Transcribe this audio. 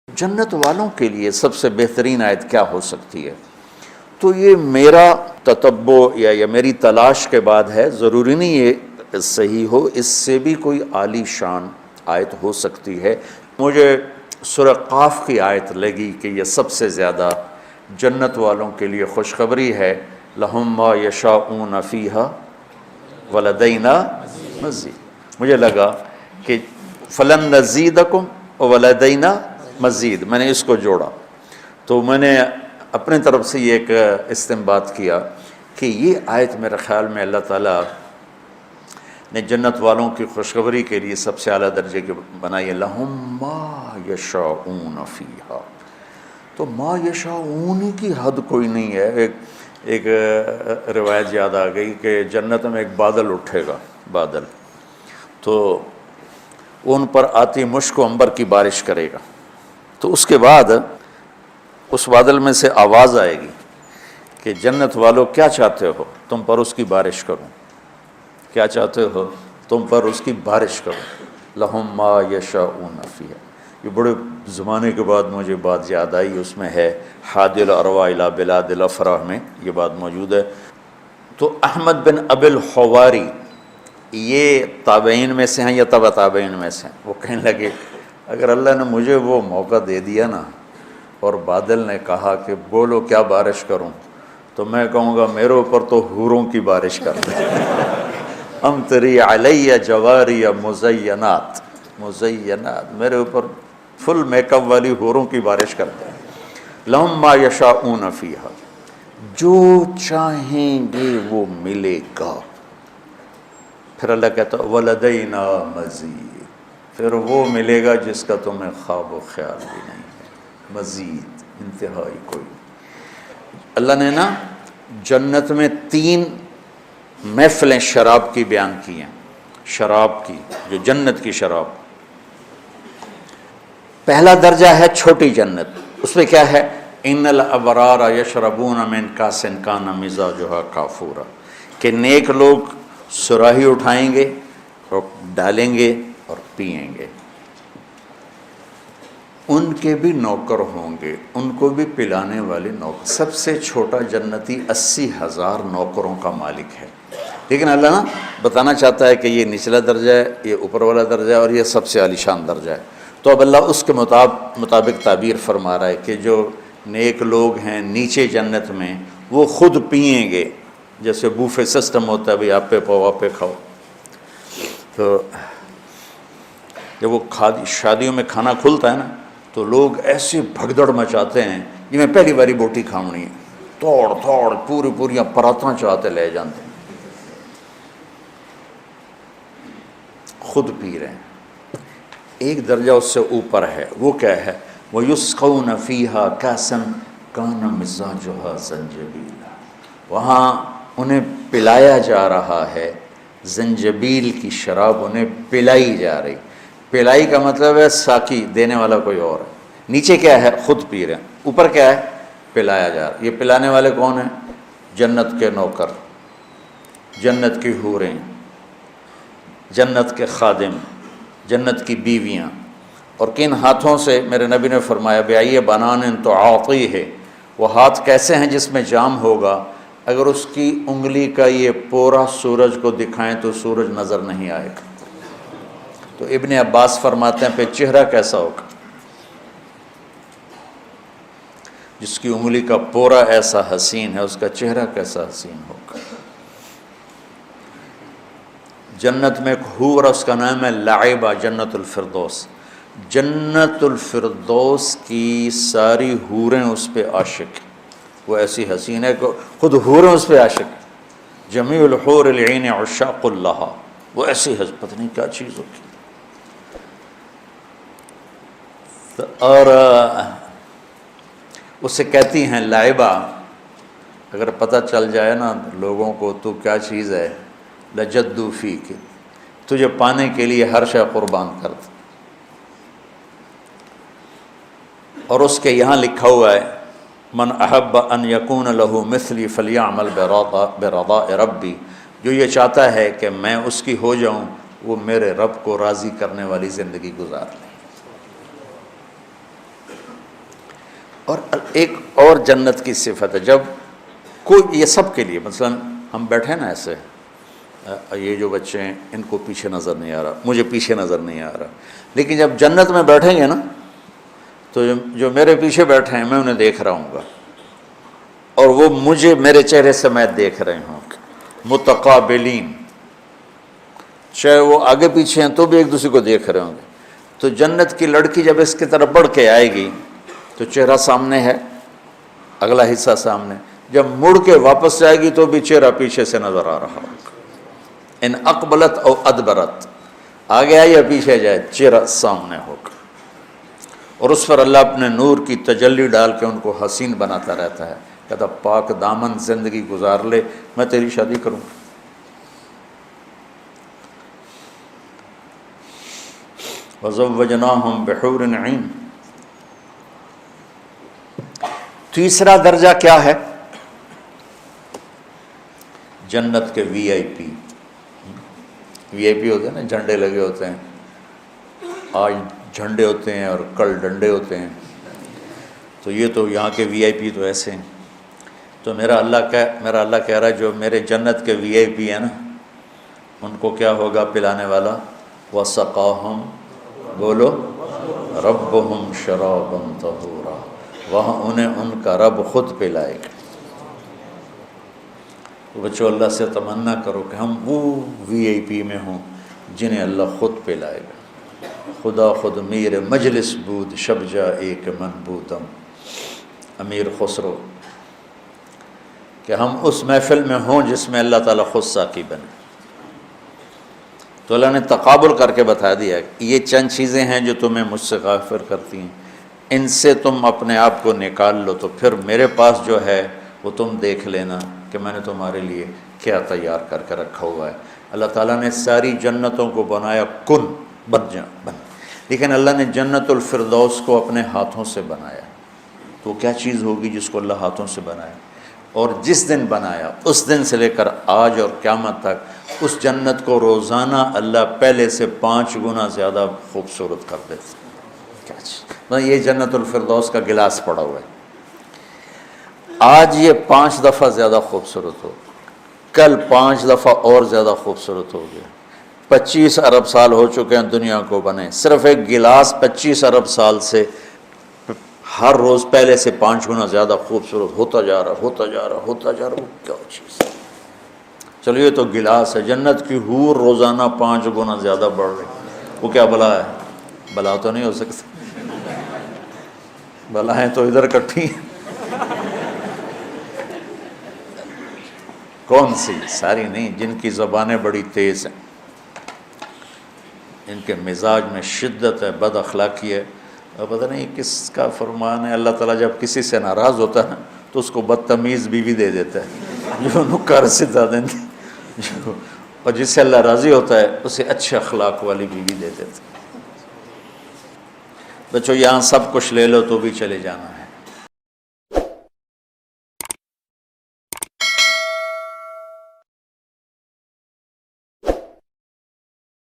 جنت والوں کے لیے سب سے بہترین آیت کیا ہو سکتی ہے؟ تو یہ میرا تتبع یا میری تلاش کے بعد ہے، ضروری نہیں یہ صحیح ہو، اس سے بھی کوئی عالی شان آیت ہو سکتی ہے۔ مجھے سورہ قاف کی آیت لگی کہ یہ سب سے زیادہ جنت والوں کے لیے خوشخبری ہے، لَهُم مَّا يَشَاءُونَ فِيهَا وَلَدَيْنَا مَزِيدٌ۔ مجھے لگا کہ فَلَن نَّزِيدَكُمْ وَلَدَيْنَا مزید، میں نے اس کو جوڑا، تو میں نے اپنے طرف سے یہ ایک استنباط کیا کہ یہ آیت میرے خیال میں اللہ تعالیٰ نے جنت والوں کی خوشخبری کے لیے سب سے اعلیٰ درجے کی بنائی ہے، لَهُم مَّا يَشَاءُونَ فِيهَا۔ تو ما یشاءون کی حد کوئی نہیں ہے۔ ایک روایت یاد آ گئی کہ جنت میں ایک بادل اٹھے گا، بادل، تو ان پر آتی مشک و عنبر کی بارش کرے گا، تو اس کے بعد اس بادل میں سے آواز آئے گی کہ جنت والو کیا چاہتے ہو، تم پر اس کی بارش کروں، کیا چاہتے ہو تم پر اس کی بارش کروں، لہم ما یشاءون فیہا۔ یہ بڑے زمانے کے بعد مجھے بات یاد آئی، اس میں ہے حادی الارواح الی بلاد الافراح میں یہ بات موجود ہے۔ تو احمد بن ابی الحواری یہ تابعین میں سے ہیں یا تبع تابعین میں سے ہیں، وہ کہنے لگے اگر اللہ نے مجھے وہ موقع دے دیا نا اور بادل نے کہا کہ بولو کیا بارش کروں، تو میں کہوں گا میرے اوپر تو حوروں کی بارش کر دیں، امطری علی جواری مزینات، میرے اوپر فل میک اپ والی حوروں کی بارش کر دیں، لہم ما یشاءون فیہا، جو چاہیں گے وہ ملے گا۔ پھر اللہ کہتا ہے وَلَدَيْنَا مَزِيدٌ، پھر وہ ملے گا جس کا تمہیں خواب و خیال بھی نہیں ہے، مزید، انتہائی کوئی۔ اللہ نے نا جنت میں 3 محفلیں شراب کی بیان کی ہیں، شراب کی، جو جنت کی شراب۔ پہلا درجہ ہے چھوٹی جنت، اس میں کیا ہے، ان الابرار یشربون من کاس کان مزاجھا کافورا، کہ نیک لوگ صراحی اٹھائیں گے اور ڈالیں گے اور پئیں گے، ان کے بھی نوکر ہوں گے، ان کو بھی پلانے والے نوکر۔ سب سے چھوٹا جنتی 80,000 نوکروں کا مالک ہے، لیکن اللہ نا بتانا چاہتا ہے کہ یہ نچلا درجہ ہے، یہ اوپر والا درجہ ہے، اور یہ سب سے عالی شان درجہ ہے۔ تو اب اللہ اس کے مطابق تعبیر فرما رہا ہے کہ جو نیک لوگ ہیں نیچے جنت میں وہ خود پئیں گے، جیسے بوفے سسٹم ہوتا ہے، بھئی آپ پہ پاؤ آپ پہ کھاؤ۔ تو جب وہ شادیوں میں کھانا کھلتا ہے نا تو لوگ ایسے بھگدڑ مچاتے ہیں، یہ میں پہلی باری بوٹی کھاؤنی ہے، توڑ پوریاں پراتاں چاہتے لے جاتے ہیں، خود پی رہے ہیں۔ ایک درجہ اس سے اوپر ہے، وہ کیا ہے، وَيُسْقَوْنَ فِيهَا كَأْسًا كَانَ مِزَاجُهَا زَنْجَبِيلًا، وہاں انہیں پلایا جا رہا ہے زنجبیل کی شراب، انہیں پلائی جا رہی۔ پلائی کا مطلب ہے ساقی دینے والا کوئی اور ہے، نیچے کیا ہے خود پی رہے ہیں، اوپر کیا ہے پلایا جا رہا۔ یہ پلانے والے کون ہیں؟ جنت کے نوکر، جنت کی حوریں، جنت کے خادم، جنت کی بیویاں۔ اور کن ہاتھوں سے؟ میرے نبی نے فرمایا بِأَيِّ بَنَانٍ تُعَاطِيهِ، وہ ہاتھ کیسے ہیں جس میں جام ہوگا، اگر اس کی انگلی کا یہ پورا سورج کو دکھائیں تو سورج نظر نہیں آئے گا۔ تو ابن عباس فرماتے ہیں پہ چہرہ کیسا ہوگا، جس کی انگلی کا پورا ایسا حسین ہے اس کا چہرہ کیسا حسین ہوگا۔ جنت میں ایک حور، اس کا نام ہے لعبہ، جنت الفردوس۔ جنت الفردوس کی ساری حوریں اس پہ عاشق، وہ ایسی حسین ہے کہ خود حوریں اس پہ عاشق، جمیع الحور العین عشاق اللہ، وہ ایسی پتہ نہیں کیا چیز ہوتی۔ اور اسے کہتی ہیں لعبہ، اگر پتہ چل جائے نا لوگوں کو تو کیا چیز ہے، لجدو فیک، تجھے پانے کے لیے ہر شے قربان کر دے۔ اور اس کے یہاں لکھا ہوا ہے من احب ان یکون لہ مثلی فلیعمل برضاء ربی، جو یہ چاہتا ہے کہ میں اس کی ہو جاؤں وہ میرے رب کو راضی کرنے والی زندگی گزار لے۔ اور ایک اور جنت کی صفت ہے، جب کوئی، یہ سب کے لیے، مثلا ہم بیٹھے نا ایسے، یہ جو بچے ہیں ان کو پیچھے نظر نہیں آ رہا، مجھے پیچھے نظر نہیں آ رہا، لیکن جب جنت میں بیٹھیں گے نا تو جو میرے پیچھے بیٹھے ہیں میں انہیں دیکھ رہا ہوں گا، اور وہ مجھے میرے چہرے سے میں دیکھ رہے ہوں، متقابلین، چاہے وہ آگے پیچھے ہیں تو بھی ایک دوسرے کو دیکھ رہے ہوں گے۔ تو جنت کی لڑکی جب اس کی طرف بڑھ کے آئے گی تو چہرہ سامنے ہے، اگلا حصہ سامنے، جب مڑ کے واپس جائے گی تو بھی چہرہ پیچھے سے نظر آ رہا ہوگا، ان اقبلت او ادبرت، آگے آئے یا پیچھے جائے چہرہ سامنے ہوگا، اور اس پر اللہ اپنے نور کی تجلی ڈال کے ان کو حسین بناتا رہتا ہے، کہتا پاک دامن زندگی گزار لے، میں تیری شادی کروں۔ وَزَوَّجْنَاهُمْ بِحُورٍ عِينٍ۔ تیسرا درجہ کیا ہے؟ جنت کے وی آئی پی، وی آئی پی ہوتے ہیں نا، جھنڈے لگے ہوتے ہیں، آج جھنڈے ہوتے ہیں اور کل ڈنڈے ہوتے ہیں، تو یہ تو یہاں کے وی آئی پی تو ایسے ہیں۔ تو میرا اللہ کہہ رہا ہے جو میرے جنت کے وی آئی پی ہیں نا، ان کو کیا ہوگا پلانے والا؟ وَسَقَاهُمْ، بولو، رَبُّهُمْ شَرَابًا طَهُورًا، وہاں انہیں ان کا رب خود پلائے گا۔ تو بچوں اللہ سے تمنا کرو کہ ہم وہ وی آئی پی میں ہوں جنہیں اللہ خود پلائے گا۔ خدا خود میر مجلس بود، شب جا ایک من بودم، امیر خسرو، کہ ہم اس محفل میں ہوں جس میں اللہ تعالیٰ خود ساقی بنے۔ تو اللہ نے تقابل کر کے بتا دیا کہ یہ چند چیزیں ہیں جو تمہیں مجھ سے غافر کرتی ہیں، ان سے تم اپنے آپ کو نکال لو تو پھر میرے پاس جو ہے وہ تم دیکھ لینا کہ میں نے تمہارے لیے کیا تیار کر کے رکھا ہوا ہے۔ اللہ تعالیٰ نے ساری جنتوں کو بنایا کن، بن جا بن، لیکن اللہ نے جنت الفردوس کو اپنے ہاتھوں سے بنایا۔ تو کیا چیز ہوگی جس کو اللہ ہاتھوں سے بنایا؟ اور جس دن بنایا اس دن سے لے کر آج اور قیامت تک اس جنت کو روزانہ اللہ پہلے سے 5 گنا زیادہ خوبصورت کر دیتا۔ کیا چیز؟ یہ جنت الفردوس کا گلاس پڑا ہوا ہے، آج یہ 5 دفعہ زیادہ خوبصورت ہو، کل 5 دفعہ اور زیادہ خوبصورت ہو گیا۔ 25 ارب سال ہو چکے ہیں دنیا کو بنے، صرف ایک گلاس 25 ارب سال سے ہر روز پہلے سے 5 گنا زیادہ خوبصورت ہوتا جا رہا، ہوتا جا رہا، ہوتا جا رہا۔ وہ کیا چیز ہے؟ چلو یہ تو گلاس ہے، جنت کی حور روزانہ 5 گنا زیادہ بڑھ رہی، وہ کیا بلا ہے؟ بلا تو نہیں ہو سکتا، بلائیں تو ادھر کٹھی ہیں۔ کون سی؟ ساری نہیں، جن کی زبانیں بڑی تیز ہیں، ان کے مزاج میں شدت ہے، بد اخلاقی ہے، اور پتہ نہیں کس کا فرمان ہے، اللہ تعالیٰ جب کسی سے ناراض ہوتا ہے نا تو اس کو بدتمیز بیوی دے دیتا ہے، جو نکر سدھا دیتی، اور جس سے اللہ راضی ہوتا ہے اسے اچھے اخلاق والی بیوی دے دیتا ہے۔ بچوں یہاں سب کچھ لے لو تو بھی چلے جانا ہے،